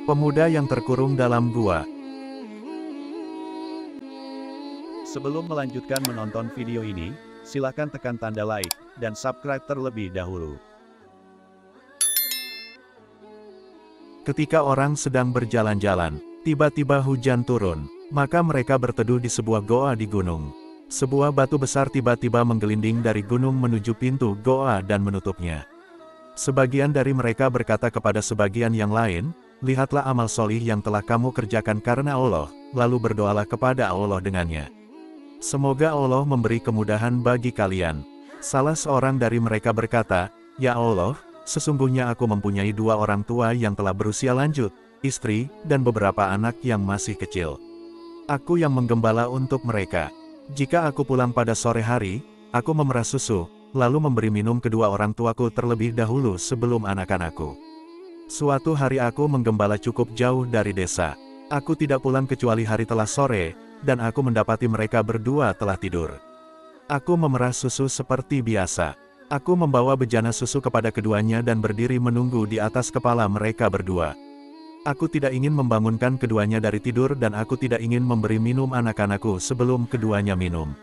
Pemuda yang terkurung dalam gua. Sebelum melanjutkan menonton video ini, silakan tekan tanda like dan subscribe terlebih dahulu. Ketika orang sedang berjalan-jalan, tiba-tiba hujan turun, maka mereka berteduh di sebuah goa di gunung. Sebuah batu besar tiba-tiba menggelinding dari gunung menuju pintu goa dan menutupnya. Sebagian dari mereka berkata kepada sebagian yang lain, "Lihatlah amal solih yang telah kamu kerjakan karena Allah," lalu berdoalah kepada Allah dengannya. "Semoga Allah memberi kemudahan bagi kalian." Salah seorang dari mereka berkata, "Ya Allah, sesungguhnya aku mempunyai 2 orang tua yang telah berusia lanjut, istri, dan beberapa anak yang masih kecil. Aku yang menggembala untuk mereka. Jika aku pulang pada sore hari, aku memerah susu, lalu memberi minum kedua orang tuaku terlebih dahulu sebelum anak-anakku. Suatu hari aku menggembala cukup jauh dari desa. Aku tidak pulang kecuali hari telah sore, dan aku mendapati mereka berdua telah tidur. Aku memerah susu seperti biasa. Aku membawa bejana susu kepada keduanya dan berdiri menunggu di atas kepala mereka berdua. Aku tidak ingin membangunkan keduanya dari tidur dan aku tidak ingin memberi minum anak-anakku sebelum keduanya minum.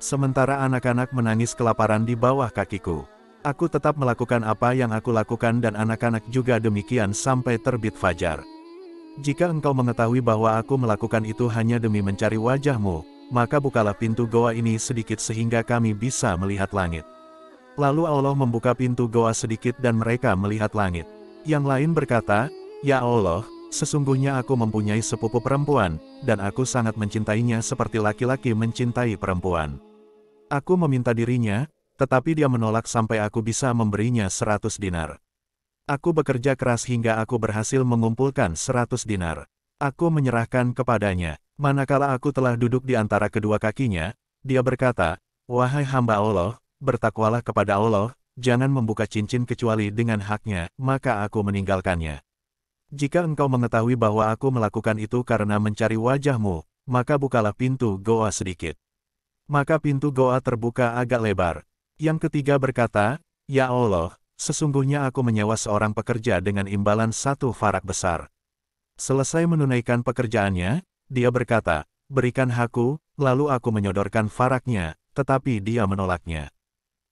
Sementara anak-anak menangis kelaparan di bawah kakiku. Aku tetap melakukan apa yang aku lakukan dan anak-anak juga demikian sampai terbit fajar. Jika engkau mengetahui bahwa aku melakukan itu hanya demi mencari wajahmu, maka bukalah pintu goa ini sedikit sehingga kami bisa melihat langit." Lalu Allah membuka pintu goa sedikit dan mereka melihat langit. Yang lain berkata, "Ya Allah, sesungguhnya aku mempunyai sepupu perempuan, dan aku sangat mencintainya seperti laki-laki mencintai perempuan. Aku meminta dirinya, tetapi dia menolak sampai aku bisa memberinya 100 dinar. Aku bekerja keras hingga aku berhasil mengumpulkan 100 dinar. Aku menyerahkan kepadanya. Manakala aku telah duduk di antara kedua kakinya, dia berkata, 'Wahai hamba Allah, bertakwalah kepada Allah, jangan membuka cincin kecuali dengan haknya,' maka aku meninggalkannya. Jika engkau mengetahui bahwa aku melakukan itu karena mencari wajahmu, maka bukalah pintu goa sedikit." Maka pintu goa terbuka agak lebar. Yang ketiga berkata, "Ya Allah, sesungguhnya aku menyewa seorang pekerja dengan imbalan 1 farak besar. Selesai menunaikan pekerjaannya, dia berkata, 'Berikan hakku,' lalu aku menyodorkan faraknya, tetapi dia menolaknya.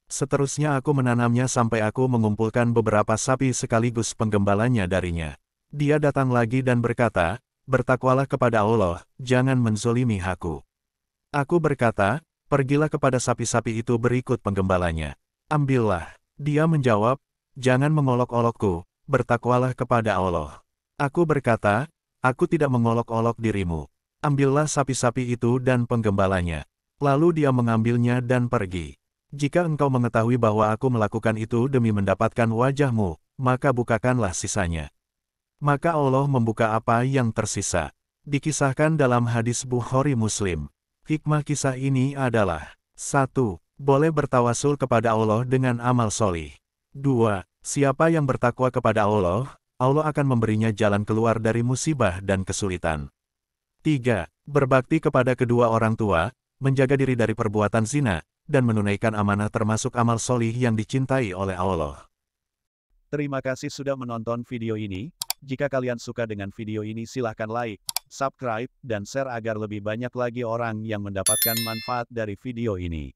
Seterusnya aku menanamnya sampai aku mengumpulkan beberapa sapi sekaligus penggembalanya darinya. Dia datang lagi dan berkata, 'Bertakwalah kepada Allah, jangan menzolimi hakku.' Aku berkata, 'Pergilah kepada sapi-sapi itu berikut penggembalanya. Ambillah.' Dia menjawab, 'Jangan mengolok-olokku, bertakwalah kepada Allah.' Aku berkata, 'Aku tidak mengolok-olok dirimu. Ambillah sapi-sapi itu dan penggembalanya.' Lalu dia mengambilnya dan pergi. Jika engkau mengetahui bahwa aku melakukan itu demi mendapatkan wajahmu, maka bukakanlah sisanya." Maka Allah membuka apa yang tersisa. Dikisahkan dalam hadis Bukhari Muslim. Hikmah kisah ini adalah: 1. Boleh bertawasul kepada Allah dengan amal solih. 2. Siapa yang bertakwa kepada Allah, Allah akan memberinya jalan keluar dari musibah dan kesulitan. 3. Berbakti kepada kedua orang tua, menjaga diri dari perbuatan zina, dan menunaikan amanah termasuk amal solih yang dicintai oleh Allah. Terima kasih sudah menonton video ini. Jika kalian suka dengan video ini silahkan like, subscribe, dan share agar lebih banyak lagi orang yang mendapatkan manfaat dari video ini.